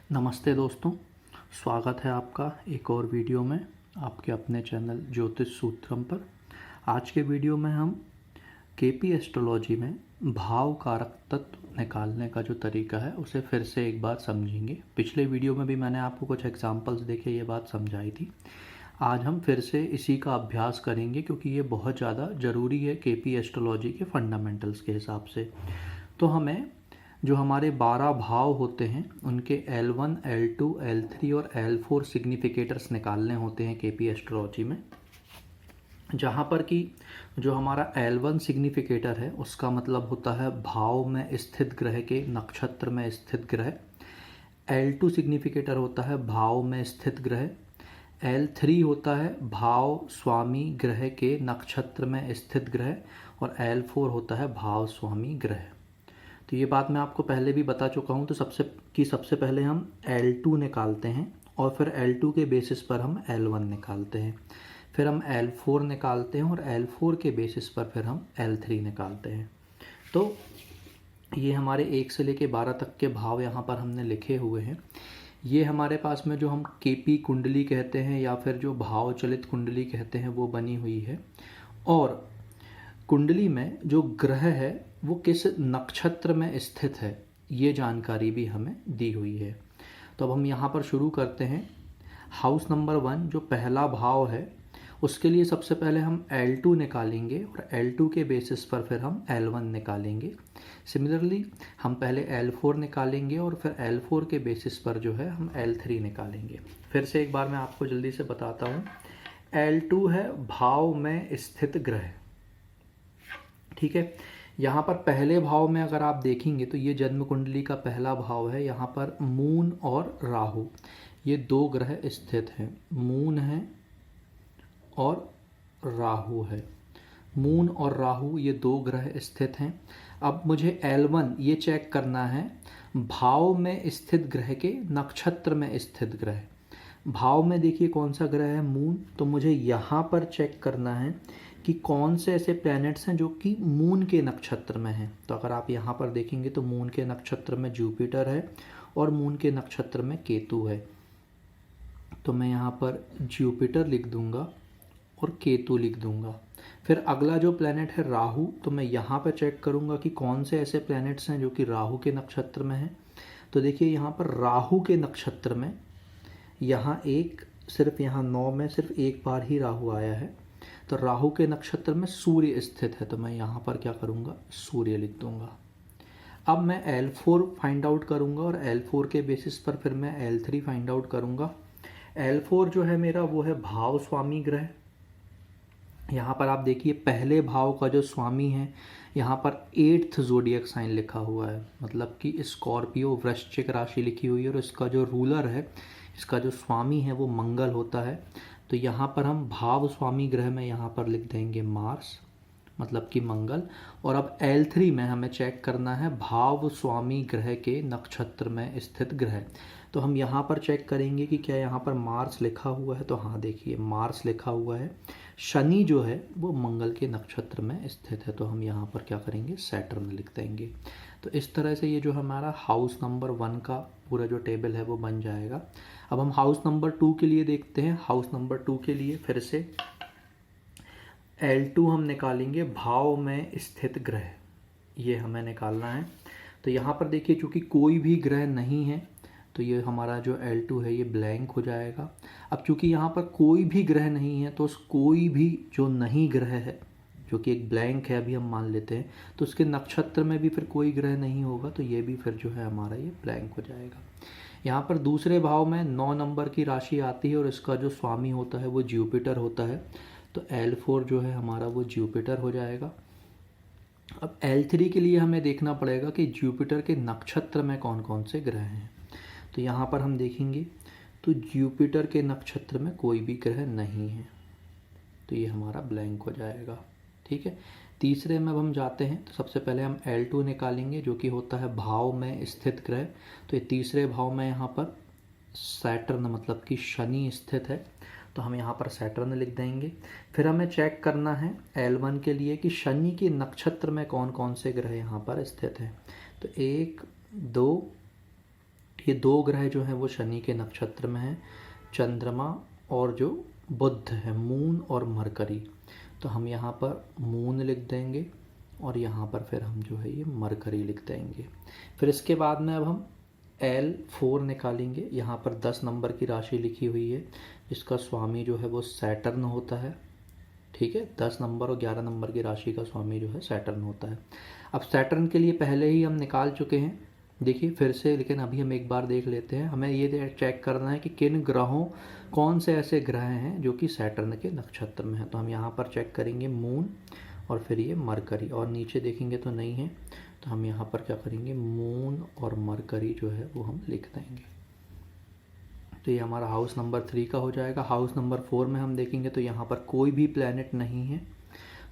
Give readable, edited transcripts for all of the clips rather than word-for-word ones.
नमस्ते दोस्तों, स्वागत है आपका एक और वीडियो में आपके अपने चैनल ज्योतिष सूत्रम पर। आज के वीडियो में हम केपी एस्ट्रोलॉजी में भाव कारक तत्व निकालने का जो तरीका है उसे फिर से एक बार समझेंगे। पिछले वीडियो में भी मैंने आपको कुछ एग्जांपल्स देके ये बात समझाई थी। आज हम फिर से इसी का अभ्यास करेंगे क्योंकि ये बहुत ज़्यादा ज़रूरी है केपी एस्ट्रोलॉजी के फंडामेंटल्स के हिसाब से। तो हमें जो हमारे 12 भाव होते हैं उनके L1, L2, L3 और L4 सिग्निफिकेटर्स निकालने होते हैं केपी एस्ट्रोलॉजी में। जहाँ पर कि जो हमारा L1 सिग्निफिकेटर है उसका मतलब होता है भाव में स्थित ग्रह के नक्षत्र में स्थित ग्रह। L2 सिग्निफिकेटर होता है भाव में स्थित ग्रह। L3 होता है भाव स्वामी ग्रह के नक्षत्र में स्थित ग्रह। और L4 होता है भाव स्वामी ग्रह। तो ये बात मैं आपको पहले भी बता चुका हूँ। तो सबसे पहले हम L2 निकालते हैं और फिर L2 के बेसिस पर हम L1 निकालते हैं, फिर हम L4 निकालते हैं और L4 के बेसिस पर फिर हम L3 निकालते हैं। तो ये हमारे 1 से लेके 12 तक के भाव यहाँ पर हमने लिखे हुए हैं। ये हमारे पास में जो हम केपी कुंडली कहते हैं या फिर जो भाव चलित कुंडली कहते हैं वो बनी हुई है। और कुंडली में जो ग्रह है वो किस नक्षत्र में स्थित है ये जानकारी भी हमें दी हुई है। तो अब हम यहाँ पर शुरू करते हैं। हाउस नंबर 1 जो पहला भाव है उसके लिए सबसे पहले हम L2 निकालेंगे और L2 के बेसिस पर फिर हम L1 निकालेंगे। सिमिलरली हम पहले L4 निकालेंगे और फिर L4 के बेसिस पर जो है हम L3 निकालेंगे। फिर से एक बार मैं आपको जल्दी से बताता हूँ। L2 है भाव में स्थित ग्रह, ठीक है। यहाँ पर पहले भाव में अगर आप देखेंगे तो ये जन्म कुंडली का पहला भाव है। यहाँ पर मून और राहु ये दो ग्रह स्थित हैं। मून है और राहु है। मून और राहु ये दो ग्रह स्थित हैं। अब मुझे L1 ये चेक करना है भाव में स्थित ग्रह के नक्षत्र में स्थित ग्रह। भाव में देखिए कौन सा ग्रह है, मून। तो मुझे यहाँ पर चेक करना है कि कौन से ऐसे प्लैनेट्स हैं जो कि मून के नक्षत्र में हैं। तो अगर आप यहाँ पर देखेंगे तो मून के नक्षत्र में जुपिटर है और मून के नक्षत्र में केतु है। तो मैं यहाँ पर जुपिटर लिख दूंगा और केतु लिख दूंगा। फिर अगला जो प्लैनेट है राहु, तो मैं यहाँ पर चेक करूँगा कि कौन से ऐसे प्लैनेट्स हैं जो कि राहु के नक्षत्र में हैं। तो देखिए यहाँ पर राहु के नक्षत्र में यहाँ सिर्फ यहाँ 9 में सिर्फ एक बार ही राहु आया है। तो राहु के नक्षत्र में सूर्य स्थित है। तो मैं यहाँ पर क्या करूँगा, सूर्य लिख दूँगा। अब मैं L4 फाइंड आउट करूँगा और L4 के बेसिस पर फिर मैं L3 फाइंड आउट करूँगा। L4 जो है मेरा वो है भाव स्वामी ग्रह। यहाँ पर आप देखिए पहले भाव का जो स्वामी है यहाँ पर 8th ज़ोडिएक साइन लिखा हुआ है, मतलब कि स्कॉर्पियो वृश्चिक राशि लिखी हुई है। और इसका जो रूलर है, इसका जो स्वामी है वो मंगल होता है। तो यहाँ पर हम भाव स्वामी ग्रह में यहाँ पर लिख देंगे मार्स, मतलब कि मंगल। और अब L3 में हमें चेक करना है भाव स्वामी ग्रह के नक्षत्र में स्थित ग्रह। तो हम यहाँ पर चेक करेंगे कि क्या यहाँ पर मार्स लिखा हुआ है। तो हाँ देखिए मार्स लिखा हुआ है। शनि जो है वो मंगल के नक्षत्र में स्थित है। तो हम यहाँ पर क्या करेंगे, सैटर्न लिख देंगे। तो इस तरह से ये जो हमारा हाउस नंबर 1 का पूरा जो टेबल है वो बन जाएगा। अब हम हाउस नंबर 2 के लिए देखते हैं। हाउस नंबर 2 के लिए फिर से L2 हम निकालेंगे भाव में स्थित ग्रह, ये हमें निकालना है। तो यहाँ पर देखिए चूँकि कोई भी ग्रह नहीं है तो ये हमारा जो L2 है ये ब्लैंक हो जाएगा। अब चूँकि यहाँ पर कोई भी ग्रह नहीं है तो उस कोई भी जो नहीं ग्रह है जो कि एक ब्लैंक है अभी हम मान लेते हैं, तो उसके नक्षत्र में भी फिर कोई ग्रह नहीं होगा। तो ये भी फिर जो है हमारा ये ब्लैंक हो जाएगा। यहाँ पर दूसरे भाव में 9 नंबर की राशि आती है और इसका जो स्वामी होता है वो जुपिटर होता है। तो L4 जो है हमारा वो जुपिटर हो जाएगा। अब L3 के लिए हमें देखना पड़ेगा कि जुपिटर के नक्षत्र में कौन कौन से ग्रह हैं। तो यहाँ पर हम देखेंगे तो जुपिटर के नक्षत्र में कोई भी ग्रह नहीं है। तो ये हमारा ब्लैंक हो जाएगा, ठीक है। तीसरे में अब हम जाते हैं। तो सबसे पहले हम L2 निकालेंगे जो कि होता है भाव में स्थित ग्रह। तो ये तीसरे भाव में यहाँ पर सैटर्न मतलब कि शनि स्थित है। तो हम यहाँ पर सैटर्न लिख देंगे। फिर हमें चेक करना है L1 के लिए कि शनि के नक्षत्र में कौन कौन से ग्रह यहाँ पर स्थित हैं। तो 1, 2, ये दो ग्रह जो हैं वो शनि के नक्षत्र में हैं, चंद्रमा और जो बुध है, मून और मरकरी। तो हम यहाँ पर मून लिख देंगे और यहाँ पर फिर हम जो है ये मरकरी लिख देंगे। फिर इसके बाद में अब हम L4 निकालेंगे। यहाँ पर 10 नंबर की राशि लिखी हुई है जिसका स्वामी जो है वो सैटर्न होता है। ठीक है, 10 नंबर और 11 नंबर की राशि का स्वामी जो है सैटर्न होता है। अब सैटर्न के लिए पहले ही हम निकाल चुके हैं, देखिए फिर से, लेकिन अभी हम एक बार देख लेते हैं। हमें ये चेक करना है कि किन ग्रहों, कौन से ऐसे ग्रह हैं जो कि सैटर्न के नक्षत्र में हैं। तो हम यहाँ पर चेक करेंगे मून और फिर ये मरकरी, और नीचे देखेंगे तो नहीं है, तो हम यहाँ पर क्या करेंगे, मून और मरकरी जो है वो हम लिख देंगे। तो ये हमारा हाउस नंबर 3 का हो जाएगा। हाउस नंबर 4 में हम देखेंगे तो यहाँ पर कोई भी प्लैनेट नहीं है,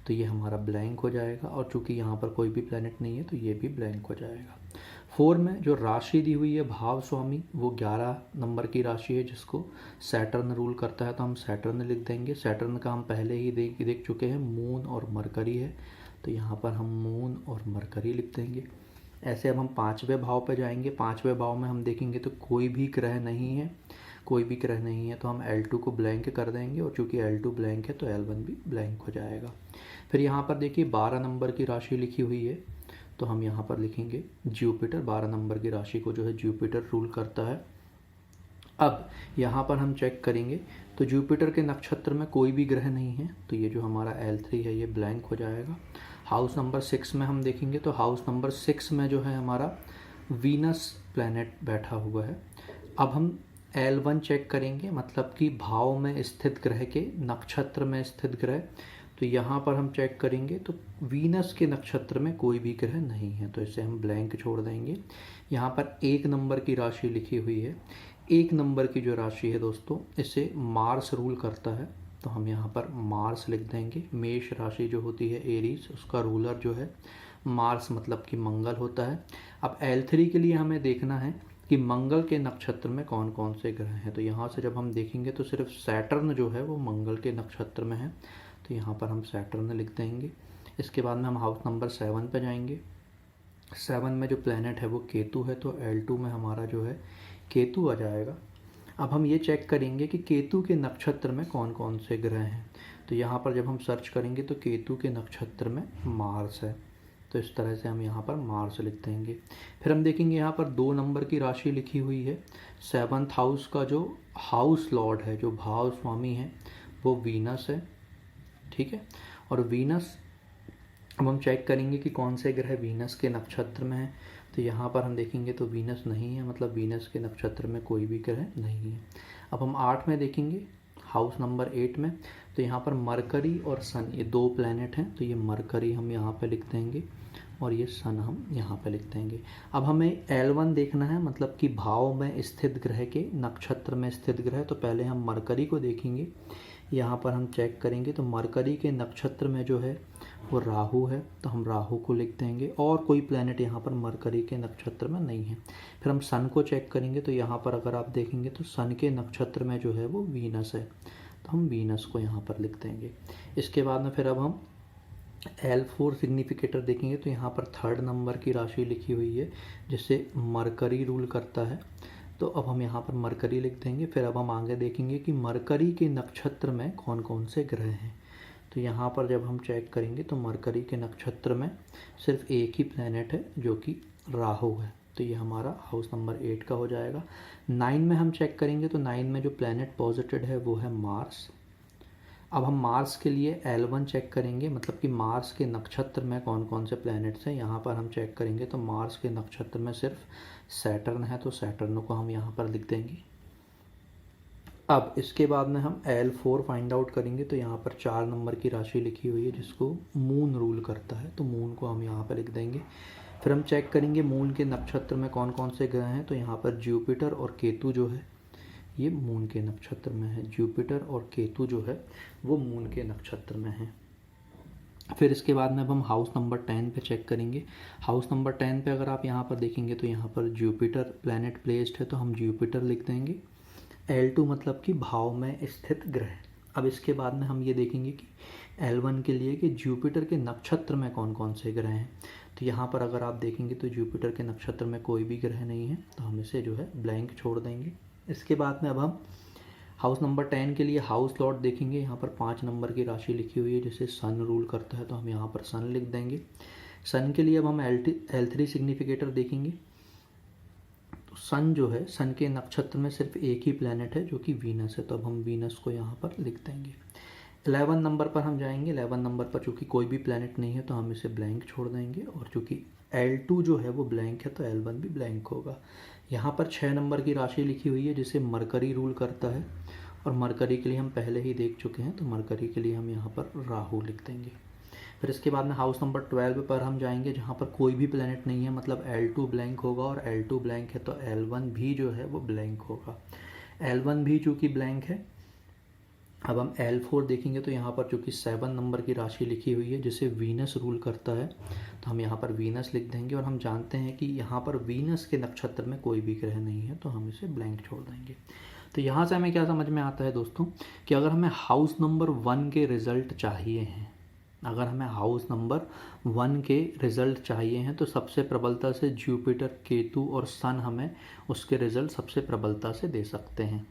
तो ये हमारा ब्लैंक हो जाएगा, और चूंकि यहाँ पर कोई भी प्लैनेट नहीं है तो ये भी ब्लैंक हो जाएगा। 4 में जो राशि दी हुई है भाव स्वामी, वो 11 नंबर की राशि है जिसको सैटर्न रूल करता है, तो हम सैटर्न लिख देंगे। सैटर्न का हम पहले ही देख चुके हैं, मून और मरकरी है, तो यहाँ पर हम मून और मरकरी लिख देंगे। ऐसे अब हम 5वें भाव पर जाएंगे। 5वें भाव में हम देखेंगे तो कोई भी ग्रह नहीं है, कोई भी ग्रह नहीं है, तो हम L2 को ब्लैंक कर देंगे, और चूंकि L2 ब्लैंक है तो L1 भी ब्लैंक हो जाएगा। फिर यहाँ पर देखिए 12 नंबर की राशि लिखी हुई है, तो हम यहाँ पर लिखेंगे जुपिटर। 12 नंबर की राशि को जो है जुपिटर रूल करता है। अब यहाँ पर हम चेक करेंगे तो जुपिटर के नक्षत्र में कोई भी ग्रह नहीं है, तो ये जो हमारा L3 है ये ब्लैंक हो जाएगा। हाउस नंबर 6 में हम देखेंगे तो हाउस नंबर 6 में जो है हमारा वीनस प्लैनेट बैठा हुआ है। अब हम L1 चेक करेंगे, मतलब कि भाव में स्थित ग्रह के नक्षत्र में स्थित ग्रह। तो यहाँ पर हम चेक करेंगे तो वीनस के नक्षत्र में कोई भी ग्रह नहीं है, तो इसे हम ब्लैंक छोड़ देंगे। यहाँ पर 1 नंबर की राशि लिखी हुई है। 1 नंबर की जो राशि है दोस्तों, इसे मार्स रूल करता है, तो हम यहाँ पर मार्स लिख देंगे। मेष राशि जो होती है एरीज, उसका रूलर जो है मार्स, मतलब कि मंगल होता है। अब L3 के लिए हमें देखना है कि मंगल के नक्षत्र में कौन कौन से ग्रह हैं। तो यहाँ से जब हम देखेंगे तो सिर्फ सैटर्न जो है वो मंगल के नक्षत्र में है, तो यहाँ पर हम सैटर्न लिख देंगे। इसके बाद में हम हाउस नंबर 7 पे जाएंगे। 7 में जो प्लैनेट है वो केतु है, तो L2 में हमारा जो है केतु आ जाएगा। अब हम ये चेक करेंगे कि केतु के नक्षत्र में कौन कौन से ग्रह हैं। तो यहाँ पर जब हम सर्च करेंगे तो केतु के नक्षत्र में मार्स है, तो इस तरह से हम यहाँ पर मार्स लिख देंगे। फिर हम देखेंगे यहाँ पर 2 नंबर की राशि लिखी हुई है। 7th हाउस का जो हाउस लॉर्ड है, जो भाव स्वामी है, वो वीनस है। ठीक है, और वीनस, अब हम चेक करेंगे कि कौन से ग्रह वीनस के नक्षत्र में है। तो यहाँ पर हम देखेंगे तो वीनस नहीं है, मतलब वीनस के नक्षत्र में कोई भी ग्रह नहीं है। अब हम 8 में देखेंगे, हाउस नंबर 8 में, तो यहाँ पर मरकरी और सन, ये 2 प्लैनेट हैं, तो ये मरकरी हम यहाँ पे लिख देंगे और ये सन हम यहाँ पे लिख देंगे। अब हमें L1 देखना है, मतलब कि भाव में स्थित ग्रह के नक्षत्र में स्थित ग्रह। तो पहले हम मरकरी को देखेंगे। यहाँ पर हम चेक करेंगे तो मरकरी के नक्षत्र में जो है वो राहु है, तो हम राहु को लिख देंगे, और कोई प्लैनेट यहाँ पर मरकरी के नक्षत्र में नहीं है। फिर हम सन को चेक करेंगे तो यहाँ पर अगर आप देखेंगे तो सन के नक्षत्र में जो है वो वीनस है, तो हम वीनस को यहाँ पर लिख देंगे। इसके बाद में फिर अब हम L4 सिग्निफिकेटर देखेंगे, तो यहाँ पर 3rd नंबर की राशि लिखी हुई है जिसे मरकरी रूल करता है, तो अब हम यहाँ पर मरकरी लिख देंगे। फिर अब हम आगे देखेंगे कि मरकरी के नक्षत्र में कौन कौन से ग्रह हैं। तो यहाँ पर जब हम चेक करेंगे तो मरकरी के नक्षत्र में सिर्फ एक ही प्लैनेट है जो कि राहु है, तो ये हमारा हाउस नंबर 8 का हो जाएगा। 9 में हम चेक करेंगे तो 9 में जो प्लैनेट पॉजिटेड है वो है मार्स। अब हम मार्स के लिए L1 चेक करेंगे, मतलब कि मार्स के नक्षत्र में कौन कौन से प्लैनेट्स हैं। यहाँ पर हम चेक करेंगे तो मार्स के नक्षत्र में सिर्फ सैटर्न है, तो सैटर्न को हम यहाँ पर लिख देंगे। अब इसके बाद में हम L4 फाइंड आउट करेंगे, तो यहाँ पर 4 नंबर की राशि लिखी हुई है जिसको मून रूल करता है, तो मून को हम यहाँ पर लिख देंगे। फिर हम चेक करेंगे मून के नक्षत्र में कौन कौन से ग्रह हैं, तो यहाँ पर जुपिटर और केतु जो है ये मून के नक्षत्र में है। जुपिटर और केतु जो है वो मून के नक्षत्र में है। फिर इसके बाद में अब हम हाउस नंबर 10 पे चेक करेंगे। हाउस नंबर 10 पे अगर आप यहाँ पर देखेंगे तो यहाँ पर जुपिटर प्लैनेट प्लेस्ड है, तो हम जुपिटर लिख देंगे। L2 मतलब कि भाव में स्थित ग्रह। अब इसके बाद में हम ये देखेंगे कि L1 के लिए कि जुपिटर के नक्षत्र में कौन कौन से ग्रह हैं। तो यहाँ पर अगर आप देखेंगे तो जुपिटर के नक्षत्र में कोई भी ग्रह नहीं है, तो हम इसे जो है ब्लैंक छोड़ देंगे। इसके बाद में अब हम हाउस नंबर 10 के लिए हाउस लॉर्ड देखेंगे। यहाँ पर 5 नंबर की राशि लिखी हुई है जिसे सन रूल करता है, तो हम यहाँ पर सन लिख देंगे। सन के लिए अब हम L3 सिग्निफिकेटर देखेंगे। तो सन जो है, सन के नक्षत्र में सिर्फ एक ही प्लैनेट है जो कि वीनस है, तो अब हम वीनस को यहाँ पर लिख देंगे। 11 नंबर पर हम जाएंगे। 11 नंबर पर चूँकि कोई भी प्लैनेट नहीं है तो हम इसे ब्लैंक छोड़ देंगे, और चूँकि L2 जो है वो ब्लैंक है तो L1 भी ब्लैंक होगा। यहाँ पर 6 नंबर की राशि लिखी हुई है जिसे मरकरी रूल करता है, और मरकरी के लिए हम पहले ही देख चुके हैं, तो मरकरी के लिए हम यहाँ पर राहु लिख देंगे। फिर इसके बाद में हाउस नंबर 12 पर हम जाएंगे जहाँ पर कोई भी प्लैनेट नहीं है, मतलब L2 ब्लैंक होगा, और L2 ब्लैंक है तो L1 भी जो है वो ब्लैंक होगा। L1 भी चूँकि ब्लैंक है, अब हम L4 देखेंगे तो यहाँ पर चूँकि 7 नंबर की राशि लिखी हुई है जिसे वीनस रूल करता है, तो हम यहाँ पर वीनस लिख देंगे। और हम जानते हैं कि यहाँ पर वीनस के नक्षत्र में कोई भी ग्रह नहीं है, तो हम इसे ब्लैंक छोड़ देंगे। तो यहाँ से हमें क्या समझ में आता है दोस्तों, कि अगर हमें हाउस नंबर 1 के रिज़ल्ट चाहिए हैं, अगर हमें हाउस नंबर 1 के रिज़ल्ट चाहिए हैं, तो सबसे प्रबलता से जुपिटर, केतु और सन हमें उसके रिज़ल्ट सबसे प्रबलता से दे सकते हैं।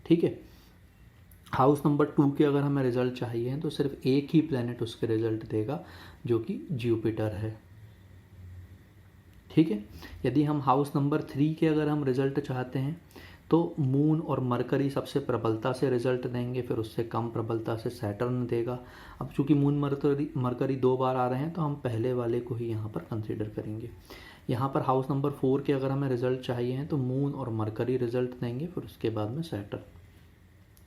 ठीक है। हाउस नंबर 2 के अगर हमें रिज़ल्ट चाहिए हैं तो सिर्फ एक ही प्लैनेट उसके रिज़ल्ट देगा जो कि जुपिटर है। ठीक है। यदि हम हाउस नंबर 3 के अगर हम रिज़ल्ट चाहते हैं तो मून और मरकरी सबसे प्रबलता से रिजल्ट देंगे, फिर उससे कम प्रबलता से सैटर्न देगा। अब चूंकि मून मरकरी 2 बार आ रहे हैं तो हम पहले वाले को ही यहाँ पर कंसीडर करेंगे। यहाँ पर हाउस नंबर 4 के अगर हमें रिजल्ट चाहिए हैं तो मून और मरकरी रिजल्ट देंगे, फिर उसके बाद में सैटर्न।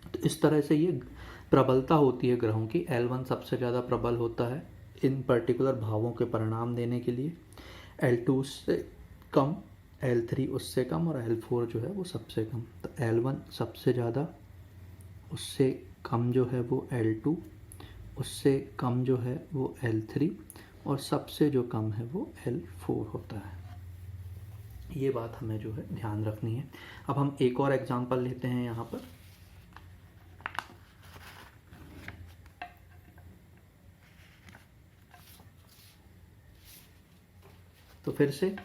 तो इस तरह से ये प्रबलता होती है ग्रहों की। L1 सबसे ज़्यादा प्रबल होता है इन पर्टिकुलर भावों के परिणाम देने के लिए, L2 उससे कम, L3 उससे कम, और L4 जो है वो सबसे कम। तो L1 सबसे ज़्यादा, उससे कम जो है वो L2, उससे कम जो है वो L3, और सबसे जो कम है वो L4 होता है। ये बात हमें जो है ध्यान रखनी है। अब हम एक और एग्जांपल लेते हैं यहाँ पर। तो फिर से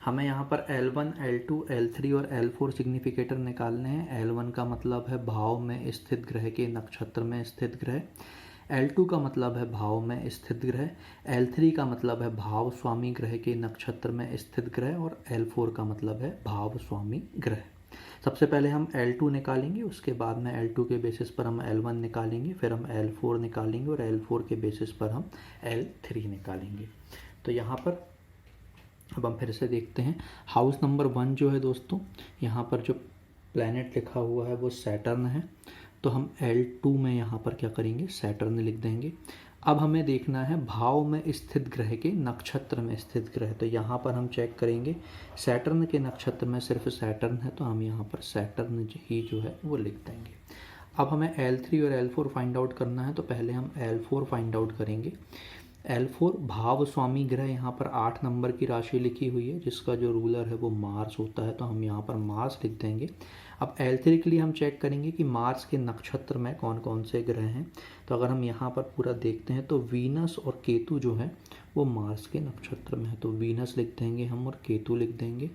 हमें यहाँ पर L1, L2, L3 और L4 सिग्निफिकेटर निकालने हैं। L1 का मतलब है भाव में स्थित ग्रह के नक्षत्र में स्थित ग्रह, L2 का मतलब है भाव में स्थित ग्रह, L3 का मतलब है भाव स्वामी ग्रह के नक्षत्र में स्थित ग्रह, और L4 का मतलब है भाव स्वामी ग्रह। सबसे पहले हम L2 निकालेंगे, उसके बाद में L2 के बेसिस पर हम L1 निकालेंगे, फिर हम L4 निकालेंगे, और L4 के बेसिस पर हम L3 निकालेंगे। तो यहाँ पर अब हम फिर से देखते हैं। हाउस नंबर 1 जो है दोस्तों, यहाँ पर जो प्लैनेट लिखा हुआ है वो सैटर्न है, तो हम L2 में यहाँ पर क्या करेंगे, सैटर्न लिख देंगे। अब हमें देखना है भाव में स्थित ग्रह के नक्षत्र में स्थित ग्रह, तो यहाँ पर हम चेक करेंगे सैटर्न के नक्षत्र में सिर्फ सैटर्न है, तो हम यहाँ पर सैटर्न ही जो है वो लिख देंगे। अब हमें L3 और L4 फाइंड आउट करना है, तो पहले हम L4 फाइंड आउट करेंगे। L4 भाव स्वामी ग्रह, यहाँ पर 8 नंबर की राशि लिखी हुई है जिसका जो रूलर है वो मार्स होता है, तो हम यहाँ पर मार्स लिख देंगे। अब L3 के लिए हम चेक करेंगे कि मार्स के नक्षत्र में कौन कौन से ग्रह हैं। तो अगर हम यहाँ पर पूरा देखते हैं तो वीनस और केतु जो है वो मार्स के नक्षत्र में है, तो वीनस लिख देंगे हम और केतु लिख देंगे।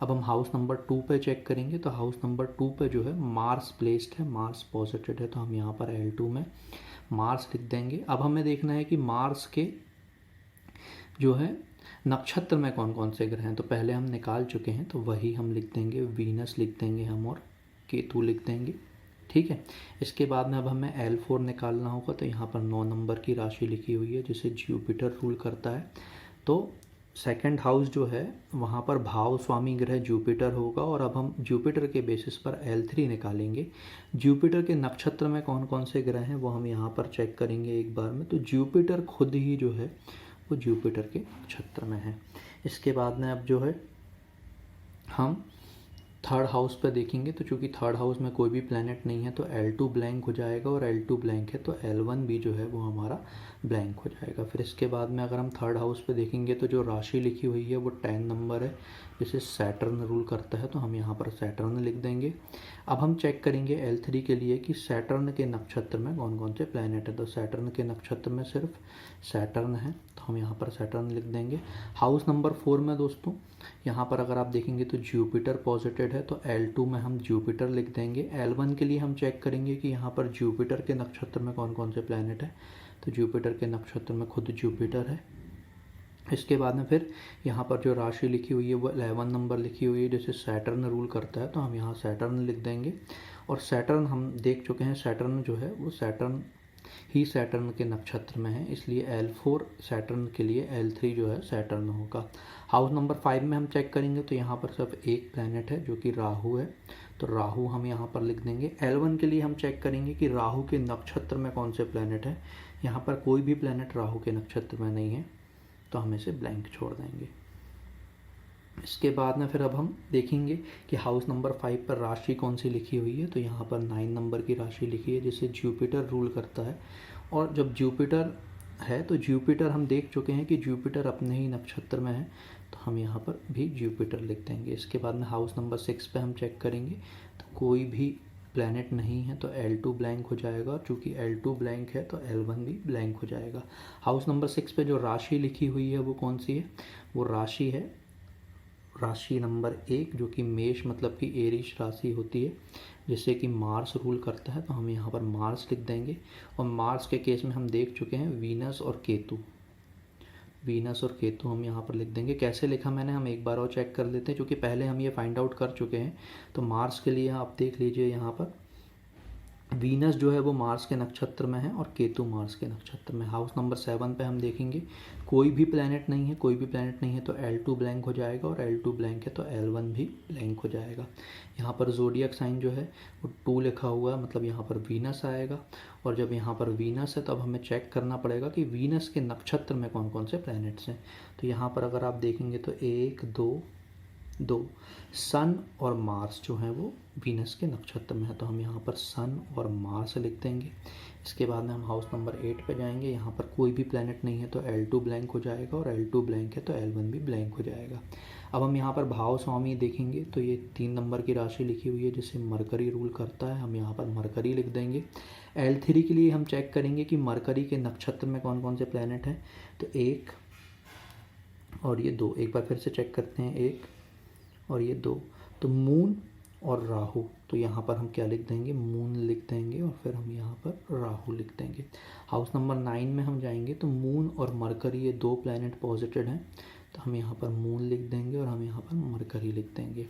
अब हम हाउस नंबर 2 पे चेक करेंगे, तो हाउस नंबर 2 पे जो है मार्स प्लेस्ड है, मार्स पॉजिटेड है, तो हम यहाँ पर L2 में मार्स लिख देंगे। अब हमें देखना है कि मार्स के जो है नक्षत्र में कौन कौन से ग्रह हैं, तो पहले हम निकाल चुके हैं तो वही हम लिख देंगे, वीनस लिख देंगे हम और केतु लिख देंगे। ठीक है। इसके बाद में अब हमें L4 निकालना होगा, तो यहाँ पर 9 नंबर की राशि लिखी हुई है जिसे जुपिटर रूल करता है, तो सेकंड हाउस जो है वहाँ पर भाव स्वामी ग्रह जुपिटर होगा। और अब हम जुपिटर के बेसिस पर L3 निकालेंगे। जुपिटर के नक्षत्र में कौन कौन से ग्रह हैं वो हम यहाँ पर चेक करेंगे एक बार में, तो जुपिटर खुद ही जो है वो जुपिटर के नक्षत्र में है। इसके बाद में अब जो है हम थर्ड हाउस पर देखेंगे, तो चूंकि थर्ड हाउस में कोई भी प्लैनेट नहीं है तो L2 ब्लैंक हो जाएगा, और L2 ब्लैंक है तो L1 भी जो है वो हमारा ब्लैंक हो जाएगा। फिर इसके बाद में अगर हम थर्ड हाउस पे देखेंगे तो जो राशि लिखी हुई है वो 10 नंबर है, जैसे सैटर्न रूल करता है तो हम यहाँ पर सैटर्न लिख देंगे। अब हम चेक करेंगे L3 के लिए कि सैटर्न के नक्षत्र में कौन कौन से प्लैनेट है। तो सैटर्न के नक्षत्र में सिर्फ सैटर्न है तो हम यहाँ पर सैटर्न लिख देंगे। हाउस नंबर 4 में दोस्तों यहाँ पर अगर आप देखेंगे तो जुपिटर पॉजिटेड है तो L2 में हम जुपिटर लिख देंगे। L1 के लिए हम चेक करेंगे कि यहाँ पर जुपिटर के नक्षत्र में कौन कौन से प्लैनेट है। तो जुपिटर के नक्षत्र में खुद जुपिटर है। इसके बाद में फिर यहाँ पर जो राशि लिखी हुई है वो 11 नंबर लिखी हुई है, जैसे सैटर्न रूल करता है तो हम यहाँ सैटर्न लिख देंगे। और सैटर्न हम देख चुके हैं, सैटर्न जो है वो सैटर्न के नक्षत्र में है, इसलिए L4 सैटर्न के लिए L3 जो है सैटर्न होगा। हाउस नंबर 5 में हम चेक करेंगे तो यहाँ पर सिर्फ एक प्लैनेट है जो कि राहु है, तो राहु हम यहाँ पर लिख देंगे। L1 के लिए हम चेक करेंगे कि राहु के नक्षत्र में कौन से प्लैनेट है। यहाँ पर कोई भी प्लैनेट राहु के नक्षत्र में नहीं है तो हम इसे ब्लैंक छोड़ देंगे। इसके बाद में फिर अब हम देखेंगे कि हाउस नंबर 5 पर राशि कौन सी लिखी हुई है। तो यहाँ पर 9 नंबर की राशि लिखी है जिसे जुपिटर रूल करता है। और जब जुपिटर है तो जुपिटर हम देख चुके हैं कि जुपिटर अपने ही नक्षत्र में है तो हम यहाँ पर भी जुपिटर लिख देंगे। इसके बाद में हाउस नंबर 6 पे हम चेक करेंगे तो कोई भी प्लैनेट नहीं है तो L2 ब्लैंक हो जाएगा। चूँकि L2 ब्लैंक है तो L1 भी ब्लैंक हो जाएगा। हाउस नंबर 6 पे जो राशि लिखी हुई है वो कौन सी है, वो राशि है राशि नंबर 1 जो कि मेष मतलब कि एरीज राशि होती है, जिससे कि मार्स रूल करता है तो हम यहाँ पर मार्स लिख देंगे। और मार्स के केस में हम देख चुके हैं वीनस और केतु हम यहाँ पर लिख देंगे। कैसे लिखा मैंने हम एक बार और चेक कर लेते हैं, क्योंकि पहले हम ये फाइंड आउट कर चुके हैं। तो मार्स के लिए आप देख लीजिए, यहाँ पर वीनस जो है वो मार्स के नक्षत्र में है और केतु मार्स के नक्षत्र में। हाउस नंबर 7 पे हम देखेंगे कोई भी प्लैनेट नहीं है तो L2 ब्लैंक हो जाएगा, और L2 ब्लैंक है तो L1 भी ब्लैंक हो जाएगा। यहाँ पर ज़ोडिएक साइन जो है वो 2 लिखा हुआ है, मतलब यहाँ पर वीनस आएगा। और जब यहाँ पर वीनस है तब हमें चेक करना पड़ेगा कि वीनस के नक्षत्र में कौन कौन से प्लैनेट्स हैं। तो यहाँ पर अगर आप देखेंगे तो 1 2 सन और मार्स जो हैं वो वीनस के नक्षत्र में है तो हम यहाँ पर सन और मार्स लिख देंगे। इसके बाद में हम हाउस नंबर 8 पे जाएंगे। यहाँ पर कोई भी प्लैनेट नहीं है तो L2 ब्लैंक हो जाएगा, और L2 ब्लैंक है तो L1 भी ब्लैंक हो जाएगा। अब हम यहाँ पर भाव स्वामी देखेंगे तो ये 3 नंबर की राशि लिखी हुई है जिसे मरकरी रूल करता है, हम यहाँ पर मरकरी लिख देंगे। L3 के लिए हम चेक करेंगे कि मरकरी के नक्षत्र में कौन कौन से प्लैनेट हैं। तो 1 और ये 2, एक बार फिर से चेक करते हैं, 1 और ये 2, तो मून और राहु, तो यहाँ पर हम क्या लिख देंगे, मून लिख देंगे और फिर हम यहाँ पर राहु लिख देंगे। हाउस नंबर 9 में हम जाएंगे तो मून और मरकरी ये 2 प्लैनेट पॉजिटिव हैं तो हम यहाँ पर मून लिख देंगे और हम यहाँ पर मरकरी लिख देंगे।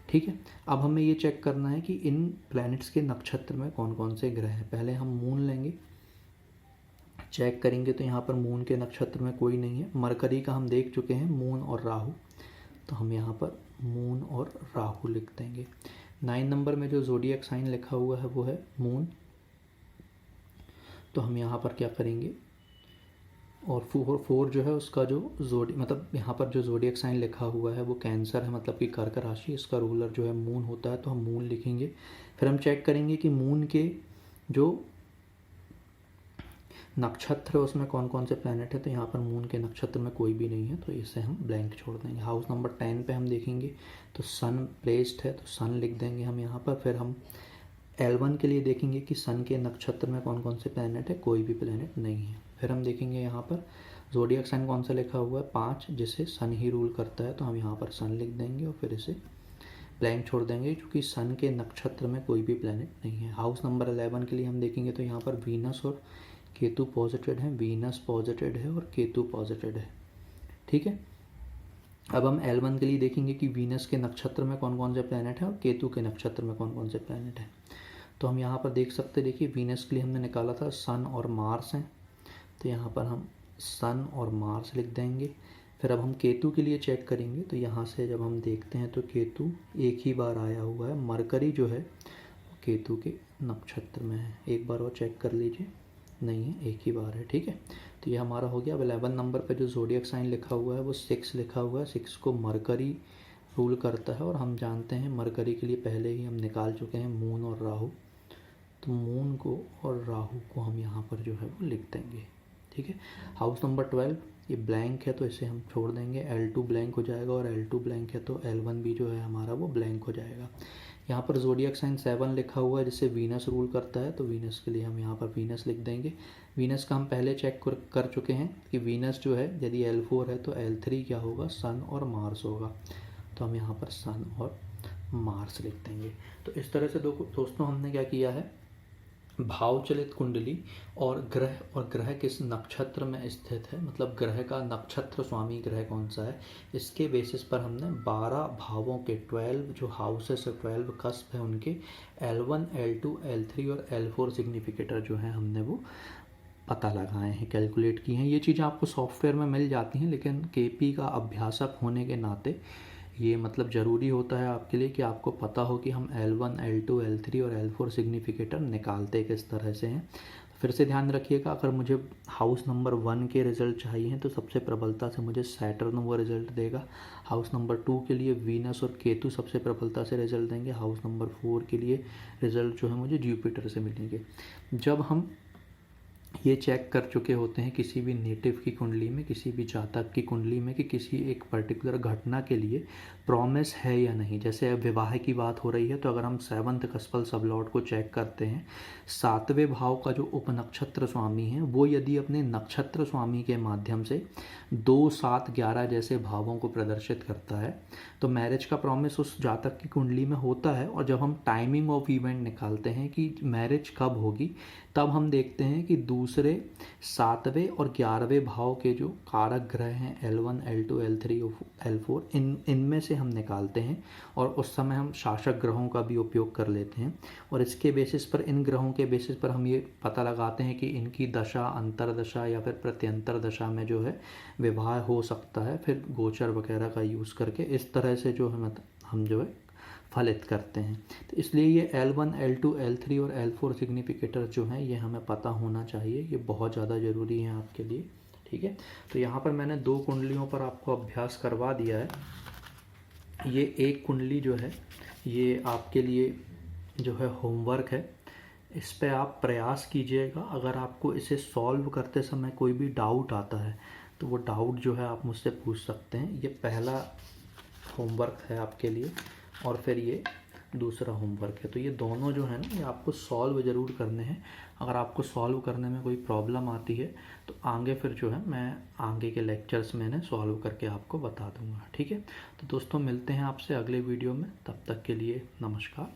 ठीक है, अब हमें ये चेक करना है कि इन प्लैनेट्स के नक्षत्र में कौन कौन से ग्रह हैं। पहले हम मून लेंगे, चेक करेंगे तो यहाँ पर मून के नक्षत्र में कोई नहीं है। मरकरी का हम देख चुके हैं, मून और राहु, तो हम यहाँ पर मून और राहु लिख देंगे। 9 नंबर में जो ज़ोडिएक साइन लिखा हुआ है वो है मून, तो हम यहाँ पर क्या करेंगे, और 4 जो है उसका जो मतलब यहाँ पर जो ज़ोडिएक साइन लिखा हुआ है वो कैंसर है, मतलब कि कर्क राशि, इसका रूलर जो है मून होता है तो हम मून लिखेंगे। फिर हम चेक करेंगे कि मून के जो नक्षत्र है उसमें कौन कौन से प्लैनेट है। तो यहाँ पर मून के नक्षत्र में कोई भी नहीं है तो इसे हम ब्लैंक छोड़ देंगे। हाउस नंबर 10 पे हम देखेंगे तो सन प्लेस्ड है तो सन लिख देंगे हम यहाँ पर। फिर हम L1 के लिए देखेंगे कि सन के नक्षत्र में कौन कौन से प्लैनेट है, कोई भी प्लैनेट नहीं है। फिर हम देखेंगे यहाँ पर ज़ोडिएक साइन कौन सा लिखा हुआ है, 5, जिसे सन ही रूल करता है तो हम यहाँ पर सन लिख देंगे और फिर इसे ब्लैंक छोड़ देंगे क्योंकि सन के नक्षत्र में कोई भी प्लैनेट नहीं है। हाउस नंबर 11 के लिए हम देखेंगे तो यहाँ पर वीनस और केतु पॉजिटिव है, वीनस पॉजिटिव है और केतु पॉजिटिव है। ठीक है, अब हम L1 के लिए देखेंगे कि वीनस के नक्षत्र में कौन कौन से प्लैनेट हैं और केतु के नक्षत्र में कौन कौन से प्लैनेट हैं। तो हम यहाँ पर देख सकते हैं, देखिए वीनस के लिए हमने निकाला था सन और मार्स हैं तो यहाँ पर हम सन और मार्स लिख देंगे। फिर अब हम केतु के लिए चेक करेंगे तो यहाँ से जब हम देखते हैं तो केतु एक ही बार आया हुआ है, मरकरी जो है वो केतु के नक्षत्र में है। एक बार और चेक कर लीजिए, नहीं है, एक ही बार है। ठीक है, तो ये हमारा हो गया। अब 11 नंबर पे जो ज़ोडिएक साइन लिखा हुआ है वो 6 लिखा हुआ है, 6 को मरकरी रूल करता है और हम जानते हैं मरकरी के लिए पहले ही हम निकाल चुके हैं मून और राहु, तो मून को और राहु को हम यहाँ पर जो है वो लिख देंगे। ठीक है, हाउस नंबर 12 ये ब्लैंक है तो इसे हम छोड़ देंगे, L2 ब्लैंक हो जाएगा, और L2 ब्लैंक है तो L1 भी जो है हमारा वो ब्लैंक हो जाएगा। यहाँ पर ज़ोडिएक साइन 7 लिखा हुआ है जिससे वीनस रूल करता है, तो वीनस के लिए हम यहाँ पर वीनस लिख देंगे। वीनस का हम पहले चेक कर चुके हैं कि वीनस जो है यदि L4 है तो L3 क्या होगा, सन और मार्स होगा, तो हम यहाँ पर सन और मार्स लिख देंगे। तो इस तरह से दोस्तों हमने क्या किया है, भावचलित कुंडली और ग्रह किस नक्षत्र में स्थित है, मतलब ग्रह का नक्षत्र स्वामी ग्रह कौन सा है, इसके बेसिस पर हमने 12 भावों के 12 जो हाउसेस है, 12 कस्प है उनके L1, L2, L3 और L4 सिग्निफिकेटर जो है हमने वो पता लगाए हैं, कैलकुलेट किए हैं। ये चीज़ें आपको सॉफ्टवेयर में मिल जाती हैं, लेकिन केपी का अभ्यासक होने के नाते ये मतलब ज़रूरी होता है आपके लिए कि आपको पता हो कि हम L1, L2, L3 और L4 सिग्निफिकेटर निकालते किस तरह से हैं। फिर से ध्यान रखिएगा, अगर मुझे हाउस नंबर 1 के रिज़ल्ट चाहिए तो सबसे प्रबलता से मुझे सैटर्न वो रिज़ल्ट देगा। हाउस नंबर 2 के लिए वीनस और केतु सबसे प्रबलता से रिज़ल्ट देंगे। हाउस नंबर 4 के लिए रिज़ल्ट जो है मुझे जुपिटर से मिलेंगे। जब हम ये चेक कर चुके होते हैं किसी भी नेटिव की कुंडली में, किसी भी जातक की कुंडली में, कि किसी एक पर्टिकुलर घटना के लिए प्रॉमिस है या नहीं, जैसे अब विवाह की बात हो रही है तो अगर हम 7th कस्पल सबलॉट को चेक करते हैं, 7वें भाव का जो उपनक्षत्र स्वामी है वो यदि अपने नक्षत्र स्वामी के माध्यम से 2, 7, 11 जैसे भावों को प्रदर्शित करता है तो मैरिज का प्रॉमिस उस जातक की कुंडली में होता है। और जब हम टाइमिंग ऑफ इवेंट निकालते हैं कि मैरिज कब होगी, तब हम देखते हैं कि दूसरे, 7वें और 11वें भाव के जो कारक ग्रह हैं L1, L2, L3 और L4, इनमें से हम निकालते हैं और उस समय हम शासक ग्रहों का भी उपयोग कर लेते हैं। और इसके बेसिस पर, इन ग्रहों के बेसिस पर हम ये पता लगाते हैं कि इनकी दशा, अंतरदशा या फिर प्रत्यंतर दशा में जो है विवाह हो सकता है, फिर गोचर वगैरह का यूज़ करके इस तरह से जो है हम जो है फलित करते हैं। तो इसलिए ये L1, L2, L3 और L4 सिग्निफिकेटर जो हैं ये हमें पता होना चाहिए, ये बहुत ज़्यादा ज़रूरी है आपके लिए। ठीक है, तो यहाँ पर मैंने 2 कुंडलियों पर आपको अभ्यास करवा दिया है। ये एक कुंडली जो है ये आपके लिए जो है होमवर्क है, इस पे आप प्रयास कीजिएगा। अगर आपको इसे सॉल्व करते समय कोई भी डाउट आता है तो वो डाउट जो है आप मुझसे पूछ सकते हैं। ये पहला होमवर्क है आपके लिए और फिर ये दूसरा होमवर्क है। तो ये दोनों जो है ना ये आपको सॉल्व ज़रूर करने हैं। अगर आपको सॉल्व करने में कोई प्रॉब्लम आती है तो आगे फिर जो है मैं आगे के लेक्चर्स में इन्हें सॉल्व करके आपको बता दूंगा। ठीक है, तो दोस्तों मिलते हैं आपसे अगले वीडियो में, तब तक के लिए नमस्कार।